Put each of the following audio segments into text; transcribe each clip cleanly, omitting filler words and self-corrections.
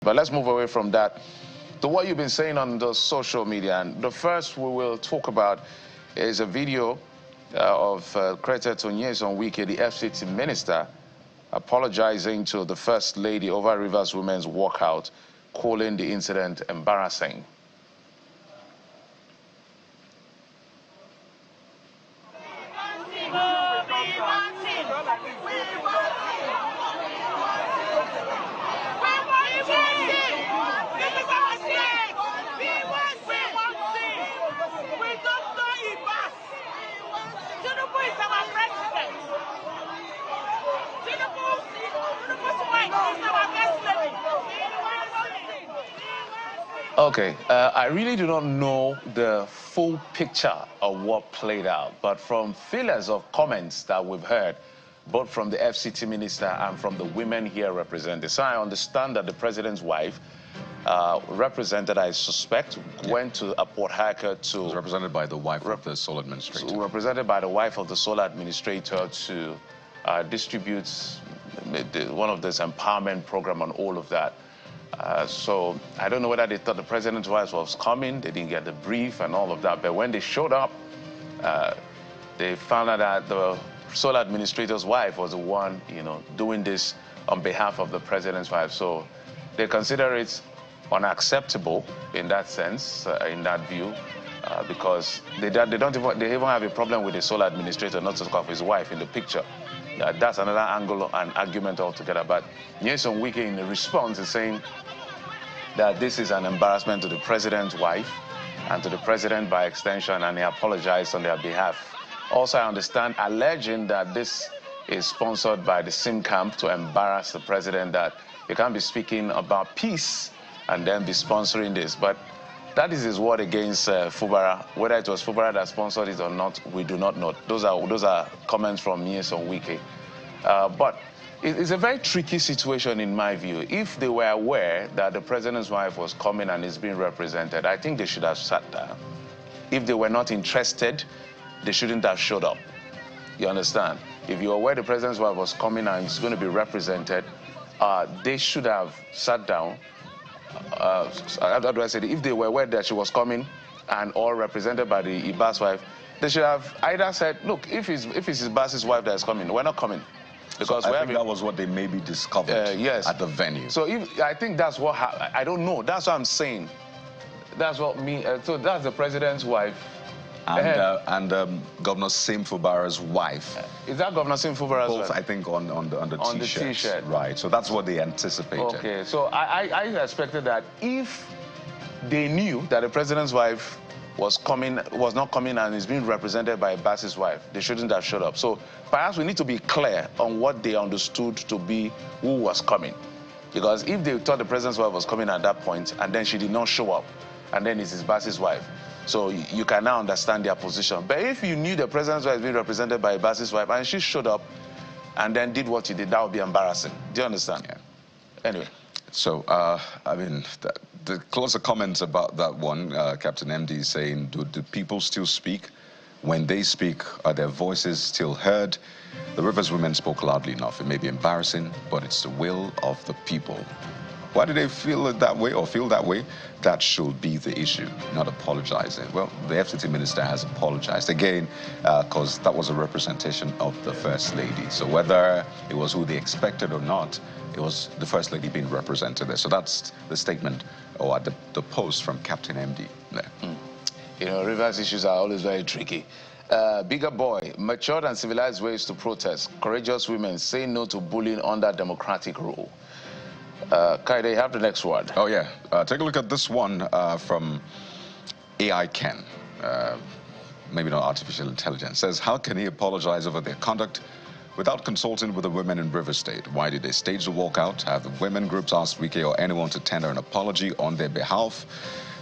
But let's move away from that to what you've been saying on the social media. And the first we will talk about is a video credited to Wike, the FCT minister, apologizing to the First Lady over Rivers Women's walkout, calling the incident embarrassing. Okay, I really do not know the full picture of what played out, but from feelers of comments that we've heard, both from the FCT minister and from the women here represented. So I understand that the president's wife, represented, I suspect, went to a Port Harcourt to... Was represented by the wife of the sole administrator. Represented by the wife of the sole administrator to distribute one of this empowerment program and all of that. So I don't know whether they thought the president's wife was coming, they didn't get the brief and all of that, but when they showed up, they found out that the sole administrator's wife was the one, doing this on behalf of the president's wife. So they consider it unacceptable in that sense, in that view, because they even have a problem with the sole administrator, not to talk of his wife in the picture. That's another angle and argument altogether. But Wike, in the response, is saying that this is an embarrassment to the president's wife and to the president by extension, and he apologized on their behalf. Also, I understand, alleging that this is sponsored by the SIM camp to embarrass the president, that you can't be speaking about peace and then be sponsoring this. But that is his word against Fubara. Whether it was Fubara that sponsored it or not, we do not know. Those are comments from Wike. But it's a very tricky situation in my view. If they were aware that the president's wife was coming and is being represented, I think they should have sat down. If they were not interested, they shouldn't have showed up. You understand? If you're aware the president's wife was coming and is going to be represented, they should have sat down. How do I say it? If they were aware that she was coming and all represented by the Ibas wife, they should have either said, look, if it's Ibas's wife that is coming, we're not coming. Because so I think that was what they maybe discovered yes. at the venue. So I think that's what happened. I don't know. That's what I'm saying. That's what so that's the president's wife. And Governor Sim Fubara's wife. Is that Governor Sim Fubara's wife? Both, I think, on the T-shirt. Right. So that's what they anticipated. Okay. So I expected that if they knew that the president's wife was not coming and is being represented by Bass's wife, they shouldn't have showed up. So perhaps we need to be clear on what they understood to be who was coming. Because if they thought the president's wife was coming at that point and then she did not show up, and then it's his Bass's wife, so you can now understand their position. But if you knew the president's wife was being represented by Bass's wife and she showed up and then did what he did, that would be embarrassing. Do you understand? Yeah. Anyway. So, I mean, the closer comments about that one, Captain MD is saying, do people still speak? When they speak, are their voices still heard? The Rivers women spoke loudly enough. It may be embarrassing, but it's the will of the people. Why do they feel it that way or feel that way? That should be the issue, not apologizing. Well, the FCT minister has apologized again because that was a representation of the First Lady. So whether it was who they expected or not, it was the First Lady being represented there. So that's the statement or the post from Captain MD there. Rivers issues are always very tricky. Bigger boy, matured and civilized ways to protest. Courageous women say no to bullying under democratic rule. Kai, you have the next word. Oh, yeah. Take a look at this one from AI Ken. Maybe not artificial intelligence. Says, how can he apologize over their conduct without consulting with the women in River State? Why did they stage the walkout? Have the women groups asked Wike or anyone to tender an apology on their behalf?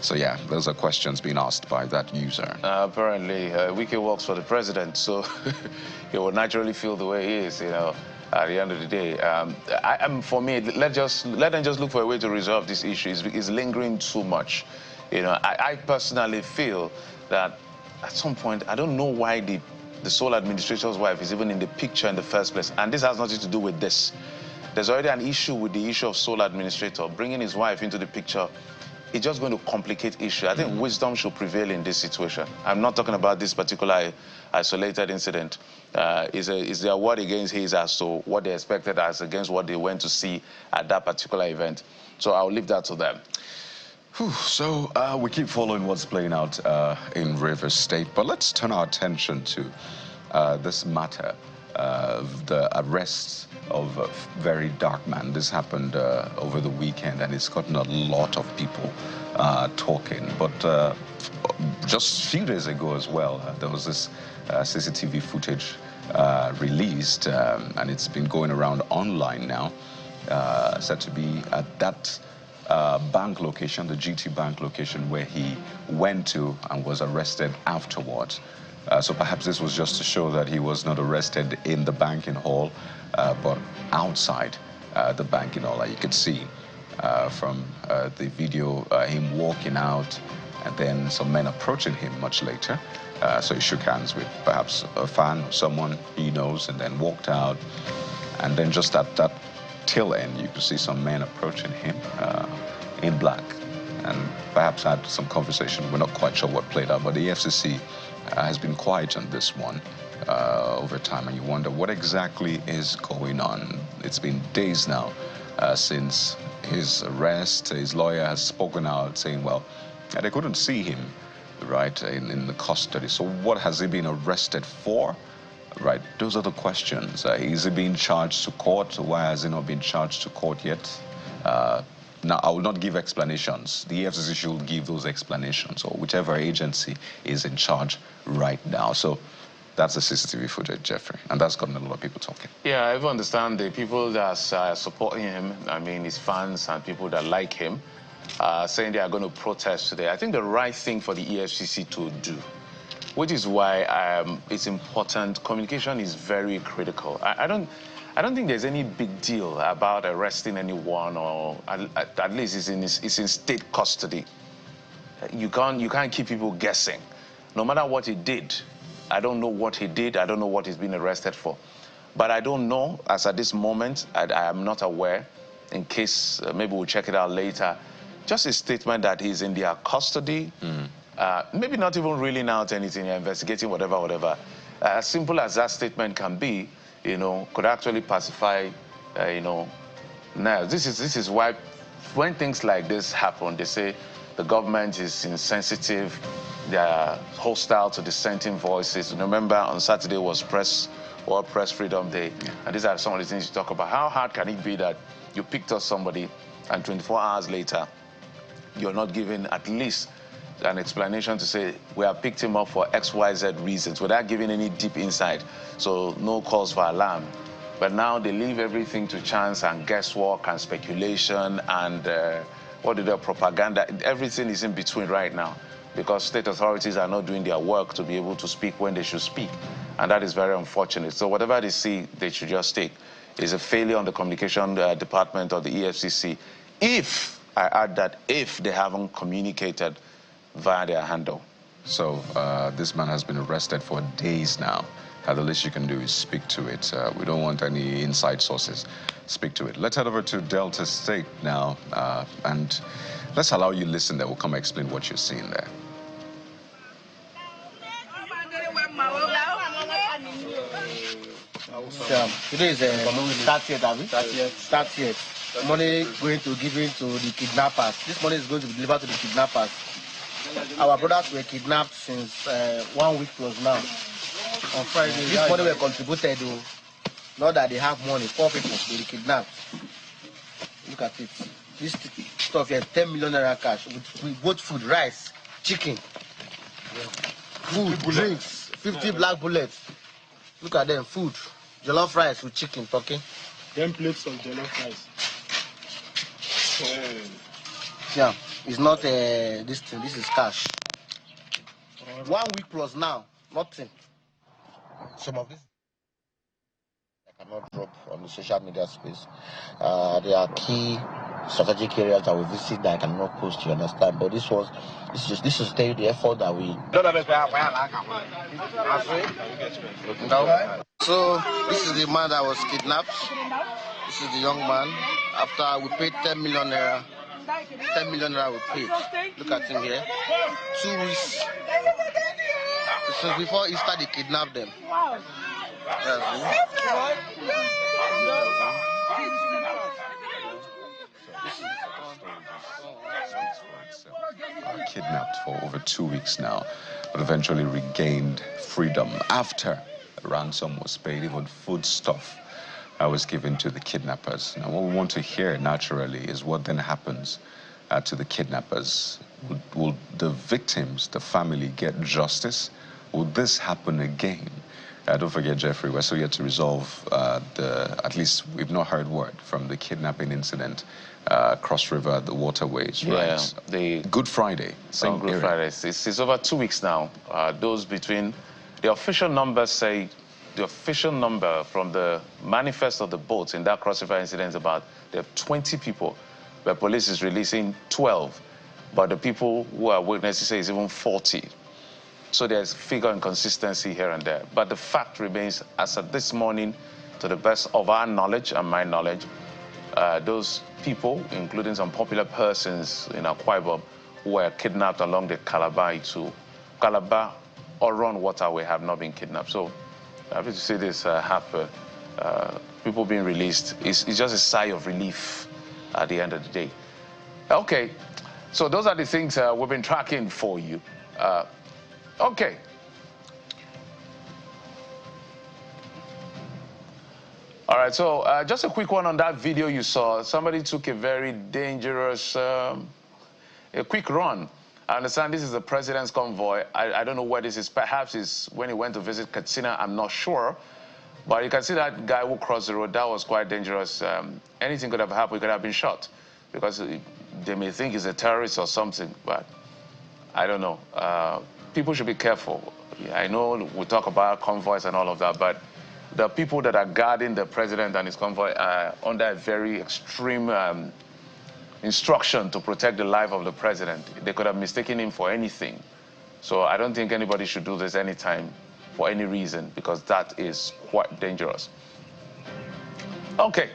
So, yeah, those are questions being asked by that user. Apparently, Wike works for the president, so he will naturally feel the way he is, at the end of the day. For me, let them just look for a way to resolve this issue. It's lingering too much. I personally feel that at some point, I don't know why the sole administrator's wife is even in the picture in the first place. And this has nothing to do with this. There's already an issue with the issue of sole administrator. Bringing his wife into the picture, it's just going to complicate issue. I think wisdom should prevail in this situation. I'm not talking about this particular isolated incident. Is their word against his as to what they expected as against what they went to see at that particular event. So I'll leave that to them. So we keep following what's playing out in Rivers State, but let's turn our attention to this matter, the arrest of Verydarkman. This happened over the weekend, and it's gotten a lot of people talking. But just a few days ago as well, there was this CCTV footage released, and it's been going around online now, said to be at that bank location, the GT Bank location, where he went to and was arrested afterwards. So perhaps this was just to show that he was not arrested in the banking hall, but outside the banking hall. You could see from the video him walking out, and then some men approaching him much later. So he shook hands with perhaps a fan or someone he knows, and then walked out. And then just at that tail end, you could see some men approaching him in black, and perhaps had some conversation. We're not quite sure what played out, but the FCC has been quiet on this one over time, and you wonder what exactly is going on. It's been days now since his arrest. His lawyer has spoken out saying, well, they couldn't see him, right, in the custody. So what has he been arrested for? Right, those are the questions. Is he being charged to court? Why has he not been charged to court yet? Now, I will not give explanations. The FCC should give those explanations, or whichever agency is in charge right now. So that's the CCTV footage, Jeffrey, and that's gotten a lot of people talking. Yeah, I even understand the people that are supporting him, I mean his fans and people that like him, saying they are going to protest today. I think the right thing for the EFCC to do, which is why it's important. Communication is very critical. I don't think there's any big deal about arresting anyone, or at least it's in state custody. You can't keep people guessing. No matter what he did, I don't know what he did. I don't know what he's been arrested for. But I don't know, as at this moment, I am not aware. In case maybe we'll check it out later. Just a statement that he's in their custody. Maybe not even ruling out anything, investigating whatever. As simple as that statement can be, could actually pacify, Now, this is why when things like this happen, they say the government is insensitive, they are hostile to dissenting voices. Remember, on Saturday was World Press Freedom Day, and these are some of the things you talk about. How hard can it be that you picked up somebody and 24 hours later, you're not given at least an explanation to say, we have picked him up for XYZ reasons, without giving any deep insight, so no cause for alarm. But now they leave everything to chance and guesswork and speculation and propaganda. Everything is in between right now, because state authorities are not doing their work to be able to speak when they should speak. And that is very unfortunate. So whatever they see, they should just take. It's a failure on the communication department of the EFCC. If, I add that, if they haven't communicated via their handle. So this man has been arrested for days now. The least you can do is speak to it. We don't want any inside sources. Speak to it. Let's head over to Delta State now, and let's allow you listen there. We'll come explain what you're seeing there. Today is 30th, Abby. 30th. Money going to given to the kidnappers. This money is going to be delivered to the kidnappers. Our brothers were kidnapped since 1 week plus now. On Friday, this money were contributed to. Not that they have money. 4 people they were kidnapped. Look at it. This stuff here, 10 million naira cash with both food, rice, chicken, food, drinks, 50 black bullets. Look at them, food, jollof rice with chicken, talking. 10 plates of jollof rice. Yeah, it's not this thing. This is cash. 1 week plus now, nothing. Some of this I cannot drop on the social media space. There are key strategic areas that we visit that I cannot post. You understand? But this is tell you the effort that we. So this is the man that was kidnapped. This is the young man. After we paid 10 million naira. 10 million naira we paid. Look at him here. 2 weeks. Since before Easter, they kidnapped them. Kidnapped for over 2 weeks now, but eventually regained freedom after a ransom was paid. Even foodstuff was given to the kidnappers. Now, what we want to hear naturally is what then happens to the kidnappers. Will the victims, the family, get justice? Will this happen again? Don't forget, Jeffrey, we're still yet to resolve at least we've not heard word from the kidnapping incident Cross River, the waterways, right? The Good Friday, same Good area. Friday. It's over 2 weeks now. Those between the official numbers say the official number from the manifest of the boats in that Cross River incident is about there are 20 people, but police is releasing 12. But the people who are witnesses say it's even 40. So there's figure inconsistency here and there. But the fact remains, as of this morning, to the best of our knowledge and my knowledge, those people, including some popular persons in Akwa Ibom, who were kidnapped along the Calabar or Run waterway have not been kidnapped. So happy to see this happen. People being released. It's just a sigh of relief at the end of the day. Okay, so those are the things we've been tracking for you. Okay. All right, so just a quick one on that video you saw. Somebody took a very dangerous, a quick run. I understand this is the president's convoy. I don't know where this is. Perhaps it's when he went to visit Katsina. I'm not sure. But you can see that guy who crossed the road. That was quite dangerous. Anything could have happened. He could have been shot because they may think he's a terrorist or something. But I don't know. People should be careful. I know we talk about convoys and all of that, but the people that are guarding the president and his convoy are under a very extreme instruction to protect the life of the president. They could have mistaken him for anything. So I don't think anybody should do this anytime for any reason, because that is quite dangerous. Okay.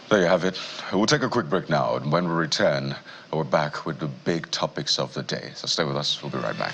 There you have it. We'll take a quick break now, and when we return, we're back with the big topics of the day. So stay with us. We'll be right back.